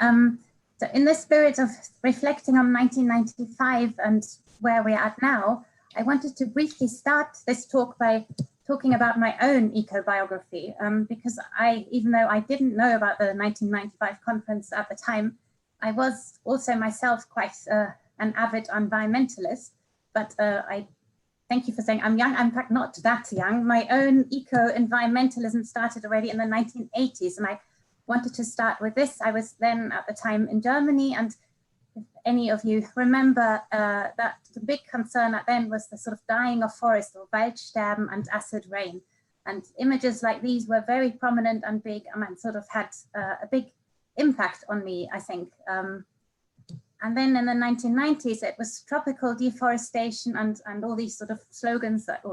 Anna. So in the spirit of reflecting on 1995 and where we're at now, I wanted to briefly start this talk by talking about my own ecobiography, because even though I didn't know about the 1995 conference at the time, I was also myself quite an avid environmentalist, but thank you for saying I'm young. I'm in fact not that young. My own eco-environmentalism started already in the 1980s, and I wanted to start with this. I was then at the time in Germany, and if any of you remember that the big concern then was the sort of dying of forest, or Waldsterben and acid rain. And images like these were very prominent and big, and sort of had a big impact on me, I think. And then in the 1990s, it was tropical deforestation and all these sort of slogans that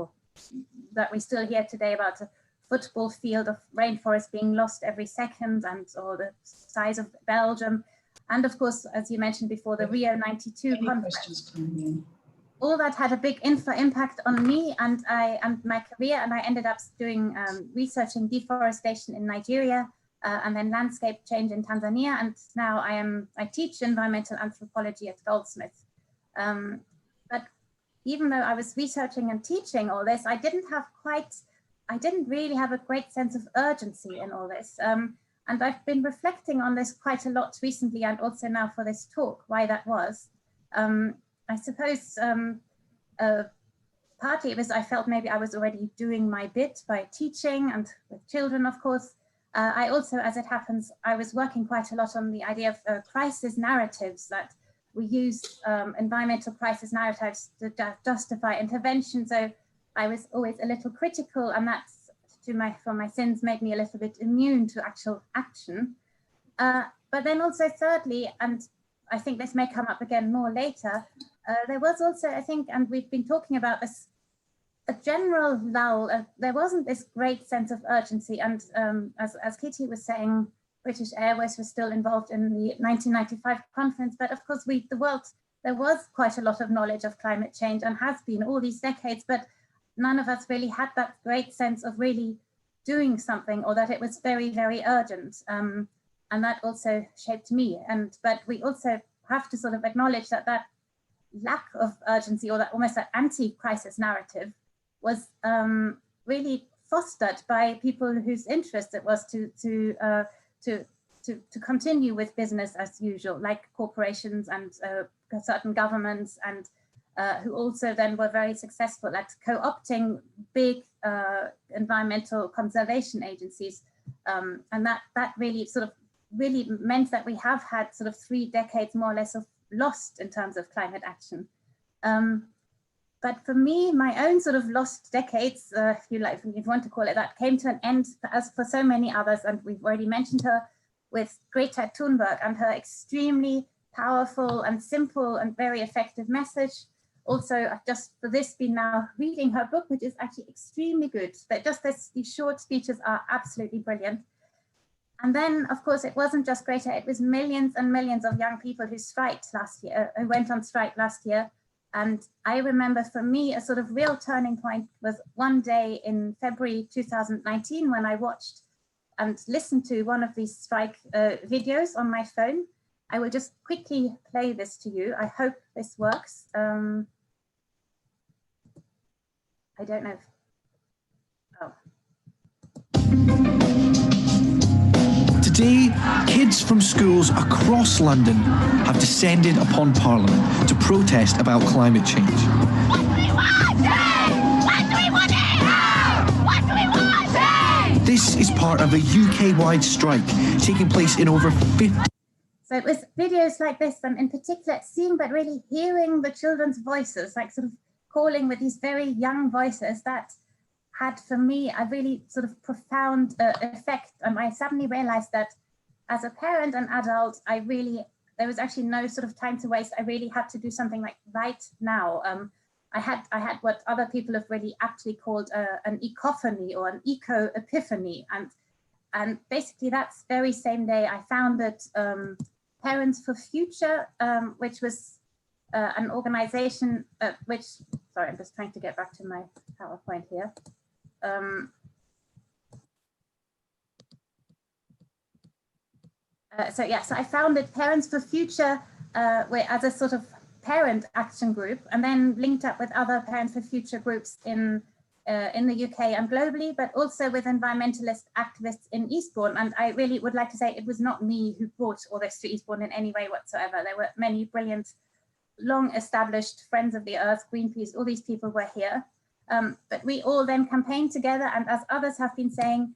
we still hear today about a football field of rainforest being lost every second, or the size of Belgium. And of course, as you mentioned before, the Rio 92 conference. All that had a big impact on me and my career, and I ended up doing researching deforestation in Nigeria, and then landscape change in Tanzania, and now I teach environmental anthropology at Goldsmiths. But even though I was researching and teaching all this, I didn't really have a great sense of urgency in all this. And I've been reflecting on this quite a lot recently, and also now for this talk, why that was. I suppose partly it was I felt maybe I was already doing my bit by teaching and with children, of course. I also, as it happens, I was working quite a lot on the idea of crisis narratives, that we use environmental crisis narratives to justify intervention. So I was always a little critical, and that's, for my sins, made me a little bit immune to actual action. But then also thirdly, and I think this may come up again more later, there was also, I think, and we've been talking about this, a general lull. There wasn't this great sense of urgency, and as Kitty was saying, British Airways was still involved in the 1995 conference, but of course there was quite a lot of knowledge of climate change, and has been all these decades, but none of us really had that great sense of really doing something, or that it was very, very urgent. And that also shaped me. But we also have to sort of acknowledge that that lack of urgency, or that almost that anti-crisis narrative, was really fostered by people whose interest it was to continue with business as usual, like corporations and certain governments, and who also then were very successful at co-opting big environmental conservation agencies. And that really really meant that we have had sort of 3 decades more or less of lost in terms of climate action. But for me, my own sort of lost decades, if you want to call it that, came to an end, as for so many others, and we've already mentioned her, with Greta Thunberg and her extremely powerful and simple and very effective message. Also, I've just for this been now reading her book, which is actually extremely good. But just these short speeches are absolutely brilliant. And then, of course, it wasn't just Greta, it was millions and millions of young people who went on strike last year. And I remember, for me, a sort of real turning point was one day in February 2019, when I watched and listened to one of these strike videos on my phone. I will just quickly play this to you. I hope this works. I don't know if, Today, kids from schools across London have descended upon Parliament to protest about climate change. What do we want? What do we want now? What do we want? This is part of a UK-wide strike taking place in over 50... So it was videos like this, and in particular seeing but really hearing the children's voices, like sort of calling with these very young voices, that had for me a really sort of profound effect. And I suddenly realized that as a parent and adult, there was actually no sort of time to waste. I really had to do something like right now. I had what other people have really aptly called an ecophany, or an eco-epiphany. And basically that very same day I founded Parents for Future, which was an organization sorry, I'm just trying to get back to my PowerPoint here. So I founded Parents for Future as a sort of parent action group, and then linked up with other Parents for Future groups in the UK and globally, but also with environmentalist activists in Eastbourne. And I really would like to say it was not me who brought all this to Eastbourne in any way whatsoever. There were many brilliant, long established Friends of the Earth, Greenpeace, all these people were here. But we all then campaigned together, and as others have been saying,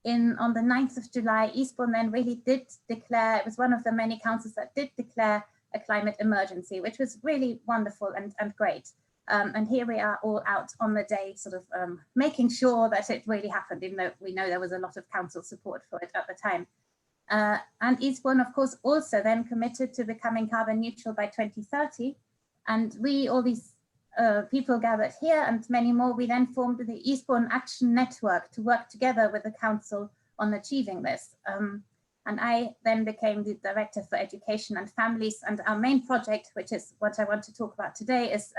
on the 9th of July, Eastbourne then really did declare, it was one of the many councils that did declare a climate emergency, which was really wonderful and great. And here we are all out on the day, sort of making sure that it really happened, even though we know there was a lot of council support for it at the time. And Eastbourne, of course, also then committed to becoming carbon neutral by 2030. And we, all these people gathered here and many more, we then formed the Eastbourne Action Network to work together with the council on achieving this. And I then became the Director for Education and Families. And our main project, which is what I want to talk about today, is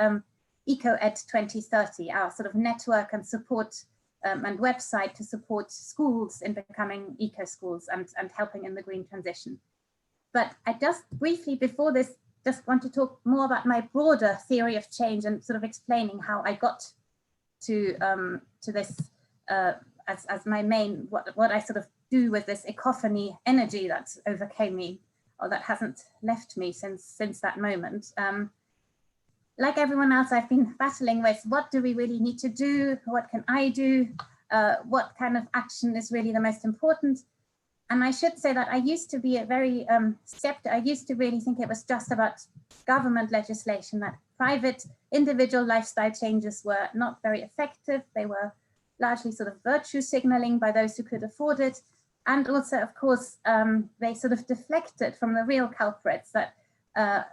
EcoEd 2030, our sort of network and support and website to support schools in becoming eco schools and helping in the green transition. But I just briefly before this just want to talk more about my broader theory of change and sort of explaining how I got to this as my main, what I sort of do with this ecophony energy that overcame me, or that hasn't left me since that moment. Like everyone else, I've been battling with what do we really need to do? What can I do? What kind of action is really the most important? And I should say that I used to be a very skeptic. I used to really think it was just about government legislation, that private individual lifestyle changes were not very effective. They were largely sort of virtue signaling by those who could afford it. And also, of course, they sort of deflected from the real culprits, that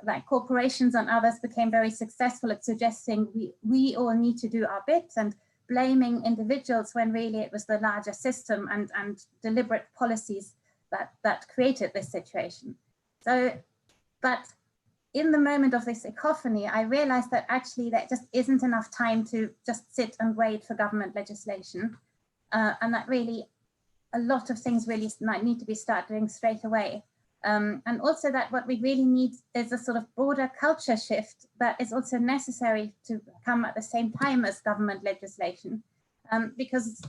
like corporations and others became very successful at suggesting we all need to do our bit and blaming individuals, when really it was the larger system and deliberate policies that created this situation. So, but in the moment of this ecophony, I realized that actually there just isn't enough time to just sit and wait for government legislation, and that really a lot of things really need to be started doing straight away. And also that what we really need is a sort of broader culture shift that is also necessary to come at the same time as government legislation. Because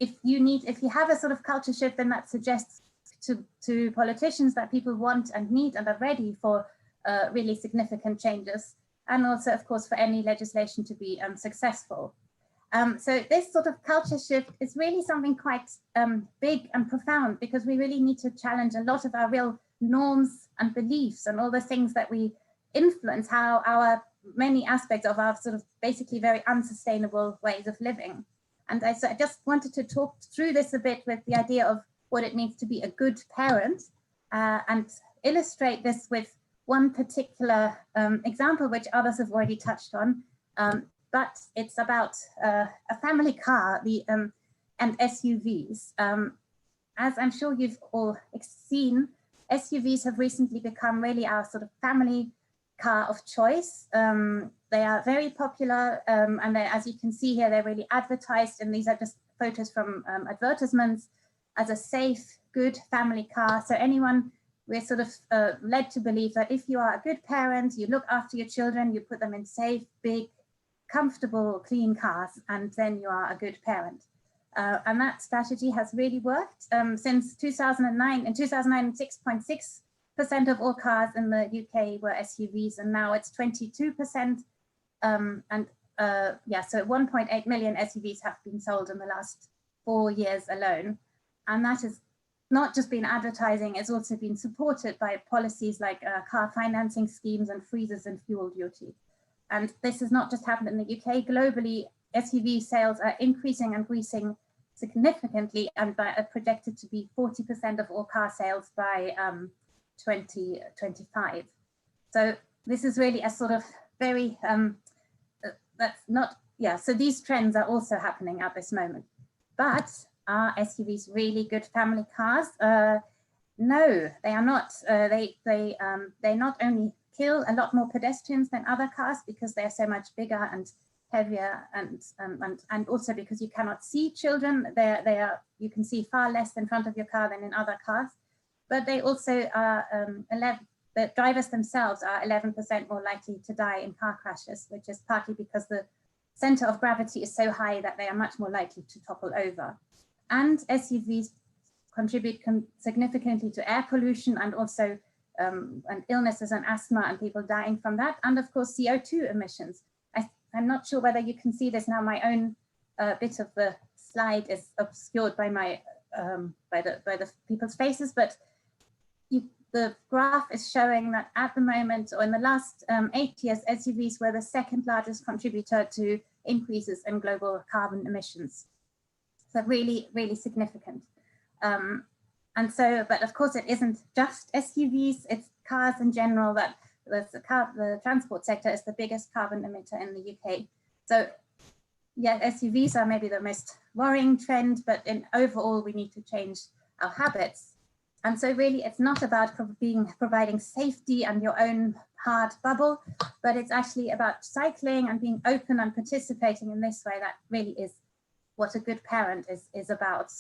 if you have a sort of culture shift, then that suggests to politicians that people want and need and are ready for really significant changes. And also, of course, for any legislation to be successful. So this sort of culture shift is really something quite big and profound, because we really need to challenge a lot of our real norms and beliefs and all the things that we influence how our many aspects of our sort of basically very unsustainable ways of living. And so I just wanted to talk through this a bit with the idea of what it means to be a good parent and illustrate this with one particular example, which others have already touched on. But it's about a family car, and SUVs. As I'm sure you've all seen, SUVs have recently become really our sort of family car of choice. They are very popular, and as you can see here, they're really advertised, and these are just photos from advertisements, as a safe, good family car. So we're sort of led to believe that if you are a good parent, you look after your children, you put them in safe, big, comfortable, clean cars, and then you are a good parent. And that strategy has really worked. Since 2009, in 2009, 6.6% of all cars in the UK were SUVs, and now it's 22%. So 1.8 million SUVs have been sold in the last 4 years alone. And that has not just been advertising, it's also been supported by policies like car financing schemes and freezes in fuel duty. And this has not just happened in the UK. Globally, SUV sales are increasing significantly, and are projected to be 40% of all car sales by 2025. So this is really a sort of very, so these trends are also happening at this moment. But are SUVs really good family cars? No, they are not. They not only kill a lot more pedestrians than other cars because they're so much bigger and heavier, and also because you cannot see children. You can see far less in front of your car than in other cars. but they also are the drivers themselves are 11% more likely to die in car crashes, which is partly because the center of gravity is so high that they are much more likely to topple over. And SUVs contribute significantly to air pollution and also and illnesses and asthma and people dying from that. And of course, CO2 emissions. I'm not sure whether you can see this now. My own bit of the slide is obscured by my by the people's faces, but the graph is showing that at the moment, or in the last 8 years, SUVs were the second largest contributor to increases in global carbon emissions. So really, really significant. And so, but of course, it isn't just SUVs, it's cars in general that the transport sector is the biggest carbon emitter in the UK. So yeah, SUVs are maybe the most worrying trend, but in overall, we need to change our habits. And so really, it's not about providing safety and your own hard bubble, but it's actually about cycling and being open and participating in this way. That really is what a good parent is about.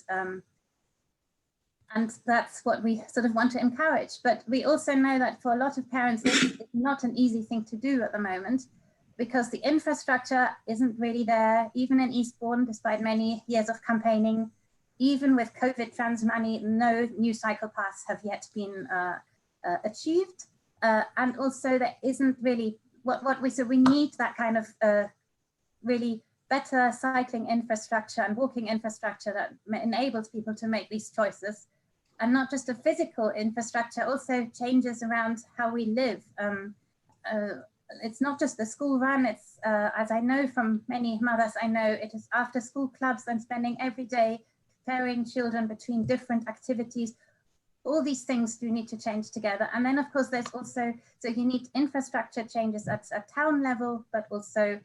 And that's what we sort of want to encourage. But we also know that for a lot of parents, this is not an easy thing to do at the moment, because the infrastructure isn't really there, even in Eastbourne, despite many years of campaigning. Even with COVID trans money, no new cycle paths have yet been achieved. And also there isn't really so we need that kind of really better cycling infrastructure and walking infrastructure that enables people to make these choices. And not just a physical infrastructure, also changes around how we live. It's not just the school run, it's, as I know from many mothers I know, it is after school clubs and spending every day ferrying children between different activities. All these things do need to change together. And then of course there's also, so you need infrastructure changes at a town level, but also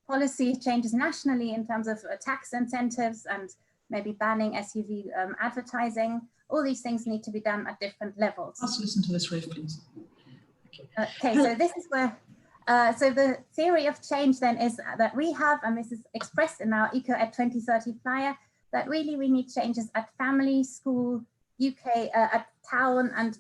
policy changes nationally in terms of tax incentives and maybe banning SUV advertising. All these things need to be done at different levels. Let's listen to this, Rafe, please. Okay, so this is where, so the theory of change then is that we have, and this is expressed in our EcoEd 2030 flyer, that really we need changes at family, school, UK, at town and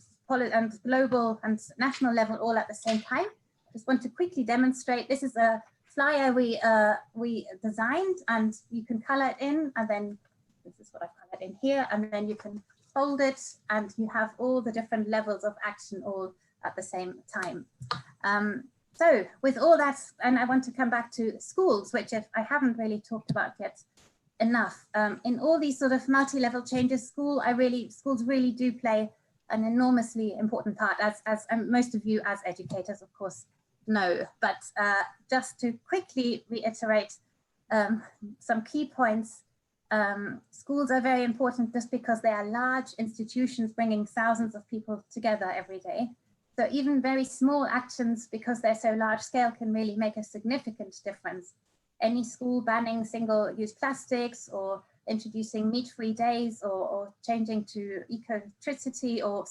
global and national level all at the same time. Just want to quickly demonstrate. This is a flyer we designed, and you can color it in, and then this is what I've colored in here, and then you can fold it and you have all the different levels of action all at the same time. So with all that, and I want to come back to schools, which I haven't really talked about yet enough. In all these sort of multi-level changes, schools really do play an enormously important part, as most of you as educators, of course, know. But just to quickly reiterate some key points, schools are very important just because they are large institutions bringing thousands of people together every day. So even very small actions, because they're so large scale, can really make a significant difference. Any school banning single-use plastics, or introducing meat-free days, or changing to eco-electricity, or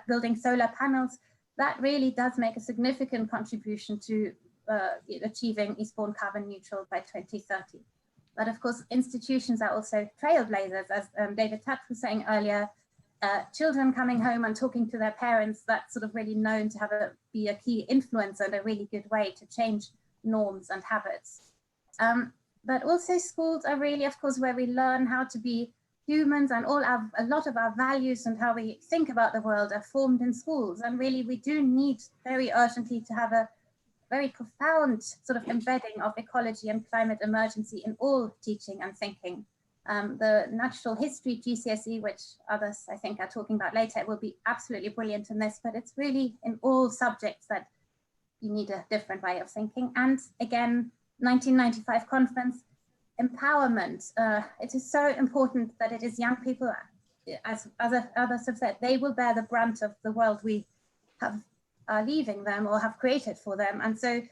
building solar panels, that really does make a significant contribution to achieving Eastbourne carbon neutral by 2030. But of course, institutions are also trailblazers, as David Tutt was saying earlier. Children coming home and talking to their parents, that's sort of really known to be a key influence and a really good way to change norms and habits. But also schools are really, of course, where we learn how to be humans, and a lot of our values and how we think about the world are formed in schools. And really, we do need very urgently to have a very profound sort of embedding of ecology and climate emergency in all teaching and thinking. The natural history GCSE, which others I think are talking about later, will be absolutely brilliant in this, but it's really in all subjects that you need a different way of thinking. And again, 1995 conference, empowerment. It is so important that it is young people, as others have said, they will bear the brunt of the world we are leaving them or have created for them. And so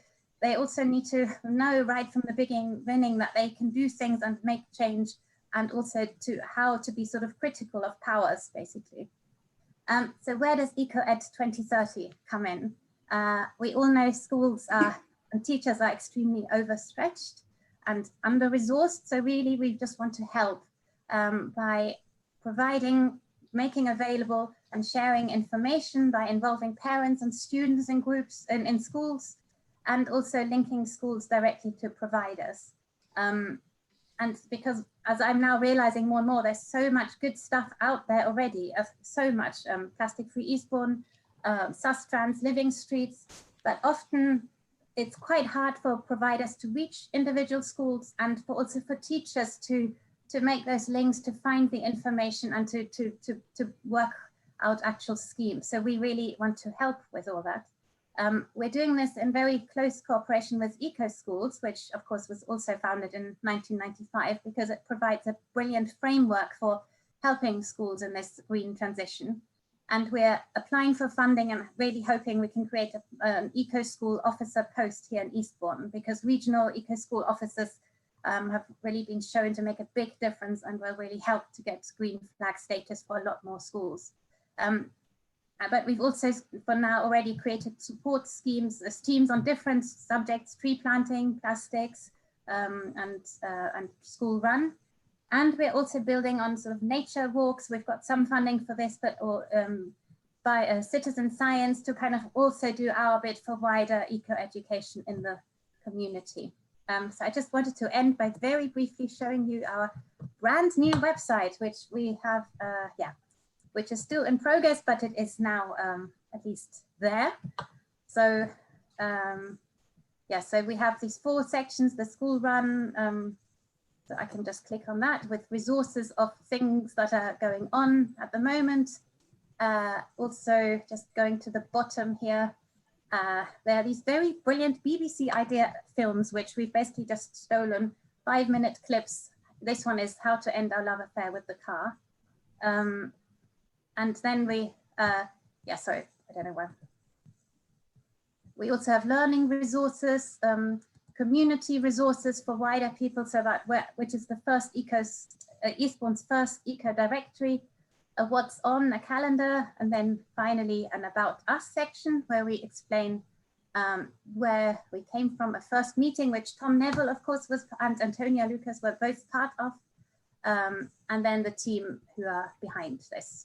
they also need to know right from the beginning that they can do things and make change, and also to how to be sort of critical of powers, basically. So where does EcoEd 2030 come in? We all know schools and teachers are extremely overstretched and under-resourced. So really, we just want to help by providing making available and sharing information by involving parents and students in groups in schools, and also linking schools directly to providers. And because, as I'm now realizing more and more, there's so much good stuff out there already, of so much plastic-free Eastbourne, Sustrans, living streets, but often it's quite hard for providers to reach individual schools, and also for teachers to make those links, to find the information, and to work out actual schemes. So we really want to help with all that. We're doing this in very close cooperation with Eco Schools, which of course was also founded in 1995, because it provides a brilliant framework for helping schools in this green transition. And we're applying for funding and really hoping we can create an Eco School officer post here in Eastbourne, because regional Eco School officers have really been shown to make a big difference and will really help to get green flag status for a lot more schools. But we've also, for now, already created support schemes, teams on different subjects: tree planting, plastics, and school run. And we're also building on sort of nature walks. We've got some funding for this, but by citizen science, to kind of also do our bit for wider eco education in the community. So I just wanted to end by very briefly showing you our brand new website, which we have, which is still in progress, but it is now at least there. So so we have these 4 sections: the school run, so I can just click on that, with resources of things that are going on at the moment. Also, just going to the bottom here, there are these very brilliant BBC idea films, which we've basically just stolen, 5-minute clips. This one is How to End Our Love Affair with the Car. And then we, sorry, I don't know where. We also have learning resources, community resources for wider people, so that which is the first Eastbourne's first eco directory, a what's on, a calendar, and then finally an about us section where we explain where we came from, a first meeting which Tom Neville, of course, was, and Antonia Lucas were both part of, and then the team who are behind this.